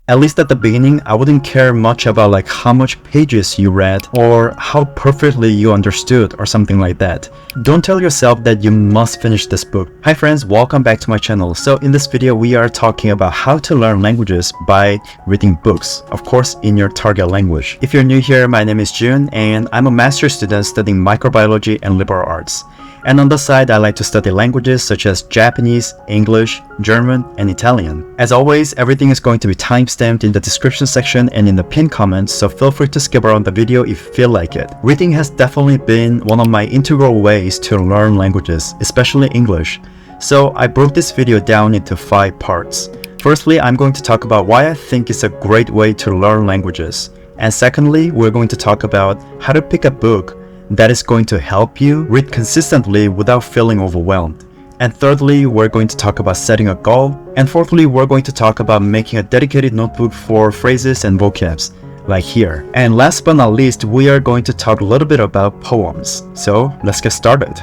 At least at the beginning, I wouldn't care much about like how much pages you read or how perfectly you understood or something like that. Don't tell yourself that you must finish this book. Hi friends, welcome back to my channel. So in this video, we are talking about how to learn languages by reading books, of course, in your target language. If you're new here, my name is Jun and I'm a master's student studying microbiology and liberal arts. And on the side, I like to study languages such as Japanese, English, German, and Italian. As always, everything is going to be timestamped in the description section and in the pinned comments, so feel free to skip around the video if you feel like it. Reading has definitely been one of my integral ways to learn languages, especially English. So I broke this video down into 5 parts. Firstly, I'm going to talk about why I think it's a great way to learn languages. And secondly, we're going to talk about how to pick a book that is going to help you read consistently without feeling overwhelmed. And thirdly, we're going to talk about setting a goal. And fourthly, we're going to talk about making a dedicated notebook for phrases and vocabs, like here. And last but not least, we are going to talk a little bit about poems. So let's get started.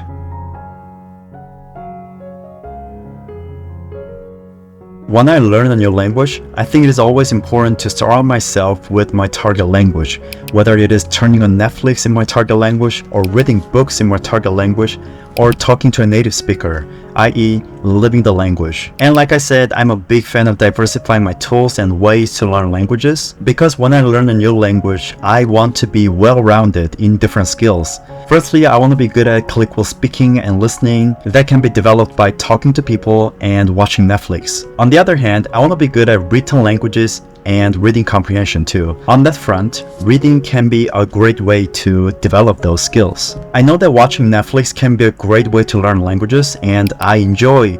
When I learn a new language, I think it is always important to surround myself with my target language, whether it is turning on Netflix in my target language, or reading books in my target language, or talking to a native speaker, i.e. living the language. And like I said, I'm a big fan of diversifying my tools and ways to learn languages, because when I learn a new language, I want to be well-rounded in different skills. Firstly, I want to be good at clinical speaking and listening that can be developed by talking to people and watching Netflix. On the other hand, I want to be good at written languages and reading comprehension too. On that front, reading can be a great way to develop those skills. I know that watching Netflix can be a great way to learn languages, and I enjoy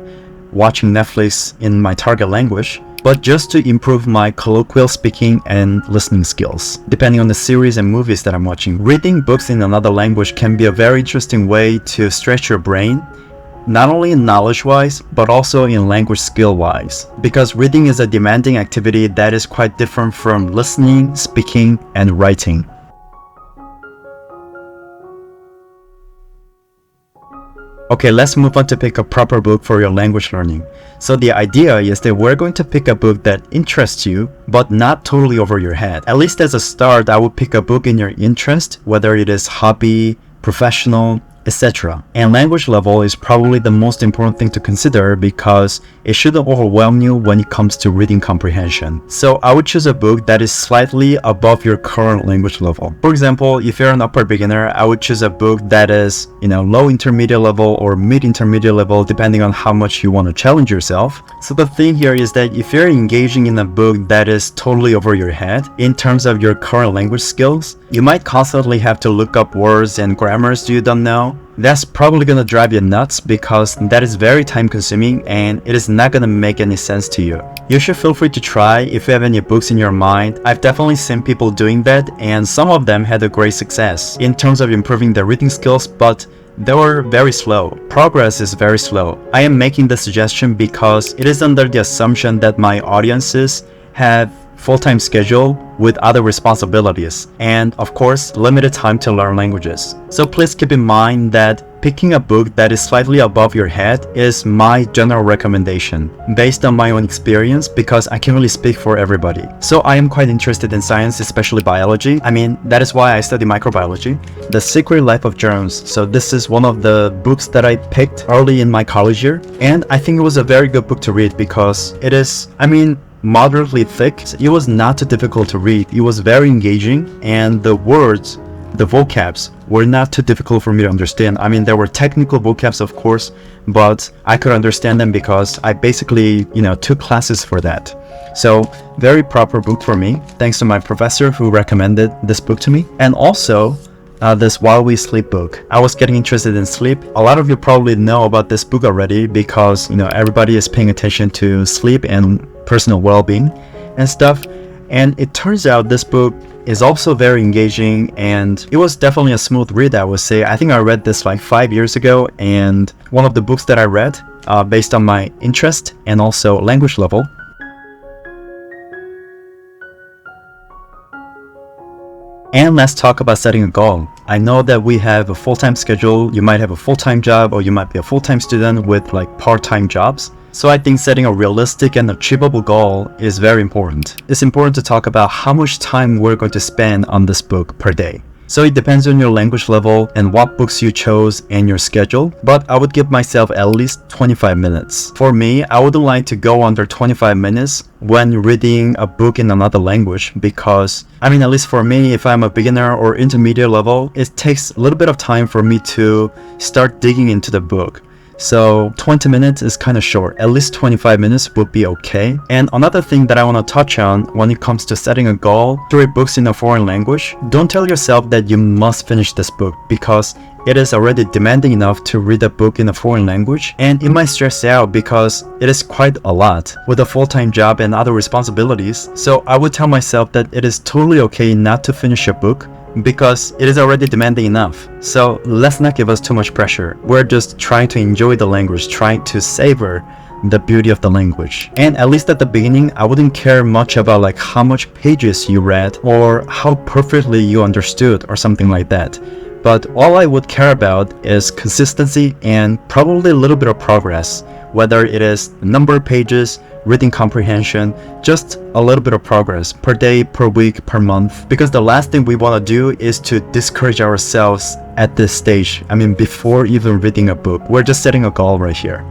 watching Netflix in my target language, but just to improve my colloquial speaking and listening skills, depending on the series and movies that I'm watching. Reading books in another language can be a very interesting way to stretch your brain, not only in knowledge-wise, but also in language skill-wise, because reading is a demanding activity that is quite different from listening, speaking, and writing. Okay, let's move on to pick a proper book for your language learning. So the idea is that we're going to pick a book that interests you, but not totally over your head. At least as a start, I would pick a book in your interest, whether it is hobby, professional, etc. And language level is probably the most important thing to consider because it shouldn't overwhelm you when it comes to reading comprehension. So I would choose a book that is slightly above your current language level. For example, if you're an upper beginner, I would choose a book that is, low intermediate level or mid intermediate level, depending on how much you want to challenge yourself. So the thing here is that if you're engaging in a book that is totally over your head in terms of your current language skills, you might constantly have to look up words and grammars you don't know. That's probably gonna drive you nuts because that is very time consuming and it is not gonna make any sense to you. You should feel free to try if you have any books in your mind. I've definitely seen people doing that and some of them had a great success in terms of improving their reading skills, but they were very slow. Progress is very slow. I am making the suggestion because it is under the assumption that my audiences have full-time schedule with other responsibilities and of course limited time to learn languages. So please keep in mind that picking a book that is slightly above your head is my general recommendation based on my own experience because I can't really speak for everybody. So I am quite interested in science, especially biology. That is why I study microbiology. The Secret Life of Germs. So this is one of the books that I picked early in my college year, and I think it was a very good book to read because it is, moderately thick. It was not too difficult to read. It was very engaging and the words, the vocabs were not too difficult for me to understand. There were technical vocabs of course, but I could understand them because I basically, took classes for that. So very proper book for me, thanks to my professor who recommended this book to me. And also this While We Sleep book. I was getting interested in sleep. A lot of you probably know about this book already because everybody is paying attention to sleep and personal well-being and stuff. And it turns out this book is also very engaging and it was definitely a smooth read, I would say. I think I read this like 5 years ago, and one of the books that I read based on my interest and also language level. And let's talk about setting a goal. I know that we have a full-time schedule. You might have a full-time job or you might be a full-time student with like part-time jobs. So I think setting a realistic and achievable goal is very important. It's important to talk about how much time we're going to spend on this book per day. So it depends on your language level and what books you chose and your schedule, but I would give myself at least 25 minutes. For me, I wouldn't like to go under 25 minutes when reading a book in another language because, at least for me, if I'm a beginner or intermediate level, it takes a little bit of time for me to start digging into the book. So 20 minutes is kind of short. At least 25 minutes would be okay. And another thing that I want to touch on when it comes to setting a goal to read books in a foreign language, don't tell yourself that you must finish this book because it is already demanding enough to read a book in a foreign language, and it might stress you out because it is quite a lot with a full-time job and other responsibilities. So I would tell myself that it is totally okay not to finish a book because it is already demanding enough. So let's not give us too much pressure. We're just trying to enjoy the language, trying to savor the beauty of the language. And at least at the beginning, I wouldn't care much about like how much pages you read or how perfectly you understood or something like that. But all I would care about is consistency and probably a little bit of progress, whether it is the number of pages, reading comprehension, just a little bit of progress per day, per week, per month. Because the last thing we want to do is to discourage ourselves at this stage. Before even reading a book, we're just setting a goal right here.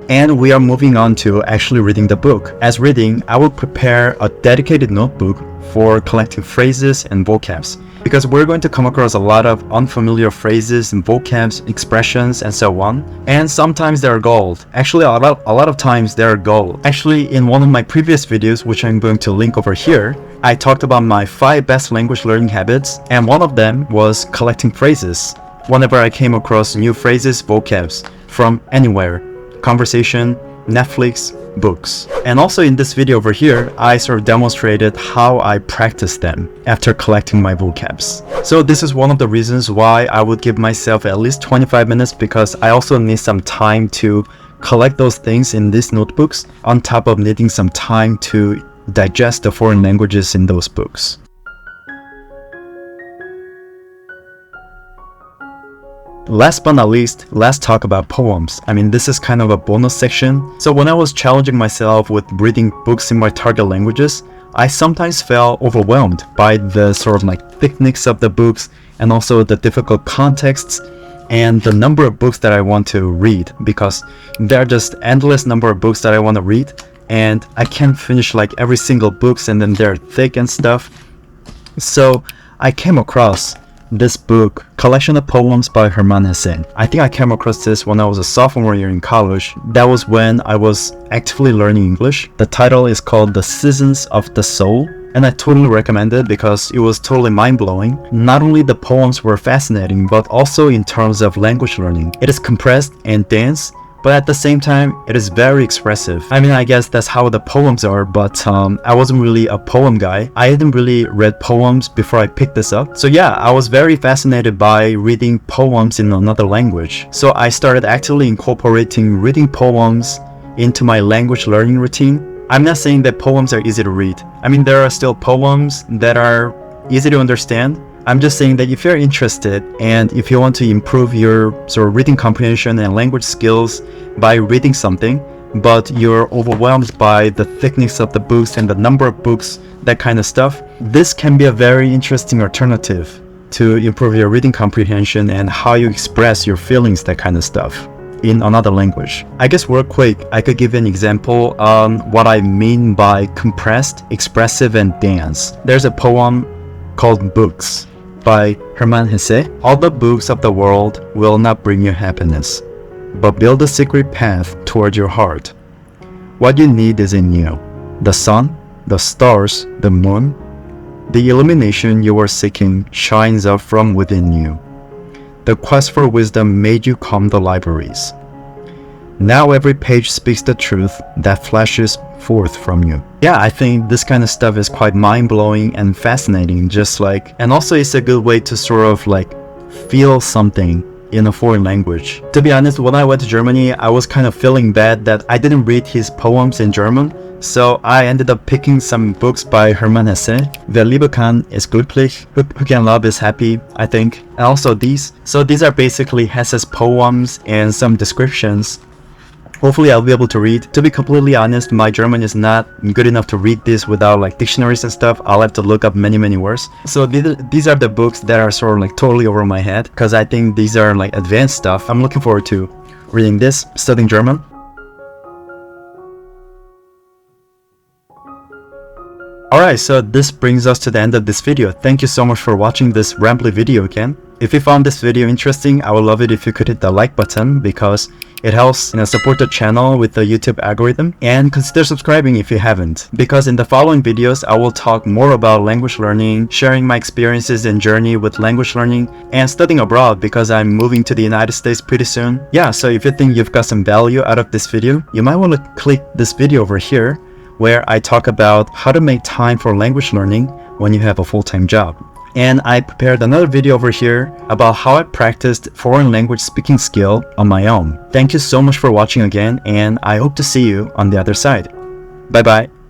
And we are moving on to actually reading the book. As reading, I will prepare a dedicated notebook for collecting phrases and vocabs, because we're going to come across a lot of unfamiliar phrases and vocabs, expressions, and so on. And sometimes they're gold. Actually, a lot of times they're gold. Actually, in one of my previous videos, which I'm going to link over here, I talked about my 5 best language learning habits, and one of them was collecting phrases. Whenever I came across new phrases, vocabs from anywhere, conversation, Netflix, books. And also in this video over here, I sort of demonstrated how I practice them after collecting my vocabs. So this is one of the reasons why I would give myself at least 25 minutes, because I also need some time to collect those things in these notebooks on top of needing some time to digest the foreign languages in those books. Last but not least, let's talk about poems. This is kind of a bonus section. So when I was challenging myself with reading books in my target languages, I sometimes felt overwhelmed by the sort of like thickness of the books and also the difficult contexts and the number of books that I want to read, because there are just endless number of books that I want to read and I can't finish like every single books, and then they're thick and stuff. So I came across this book, Collection of Poems by Hermann Hesse. I think I came across this when I was a sophomore year in college. That was when I was actively learning English. The title is called The Seasons of the Soul, and I totally recommend it because it was totally mind-blowing. Not only the poems were fascinating, but also in terms of language learning. It is compressed and dense, but at the same time, it is very expressive. I guess that's how the poems are, but I wasn't really a poem guy. I hadn't really read poems before I picked this up. So yeah, I was very fascinated by reading poems in another language. So I started actively incorporating reading poems into my language learning routine. I'm not saying that poems are easy to read. There are still poems that are easy to understand. I'm just saying that if you're interested and if you want to improve your sort of reading comprehension and language skills by reading something, but you're overwhelmed by the thickness of the books and the number of books, that kind of stuff, this can be a very interesting alternative to improve your reading comprehension and how you express your feelings, that kind of stuff, in another language. I guess real quick, I could give an example on what I mean by compressed, expressive, and dense. There's a poem called Books by Hermann Hesse. All the books of the world will not bring you happiness, but build a secret path toward your heart. What you need is in you. The sun, the stars, the moon. The illumination you are seeking shines up from within you. The quest for wisdom made you comb the libraries. Now every page speaks the truth that flashes forth from you. Yeah, I think this kind of stuff is quite mind-blowing and fascinating, and also it's a good way to sort of like feel something in a foreign language. To be honest, when I went to Germany, I was kind of feeling bad that I didn't read his poems in German. So I ended up picking some books by Hermann Hesse. Wer Liebe kann, ist glücklich. Who can love is happy, I think. And also these. So these are basically Hesse's poems and some descriptions. Hopefully I'll be able to read. To be completely honest, my German is not good enough to read this without like dictionaries and stuff. I'll have to look up many words. So these are the books that are sort of like totally over my head, because I think these are like advanced stuff. I'm looking forward to reading this, studying German. Alright, so this brings us to the end of this video. Thank you so much for watching this rambly video again. If you found this video interesting, I would love it if you could hit the like button, because it helps support the channel with the YouTube algorithm, and consider subscribing if you haven't, because in the following videos I will talk more about language learning, sharing my experiences and journey with language learning and studying abroad, because I'm moving to the United States pretty soon. Yeah, so if you think you've got some value out of this video, you might want to click this video over here where I talk about how to make time for language learning when you have a full-time job. And I prepared another video over here about how I practiced foreign language speaking skill on my own. Thank you so much for watching again, and I hope to see you on the other side. Bye bye.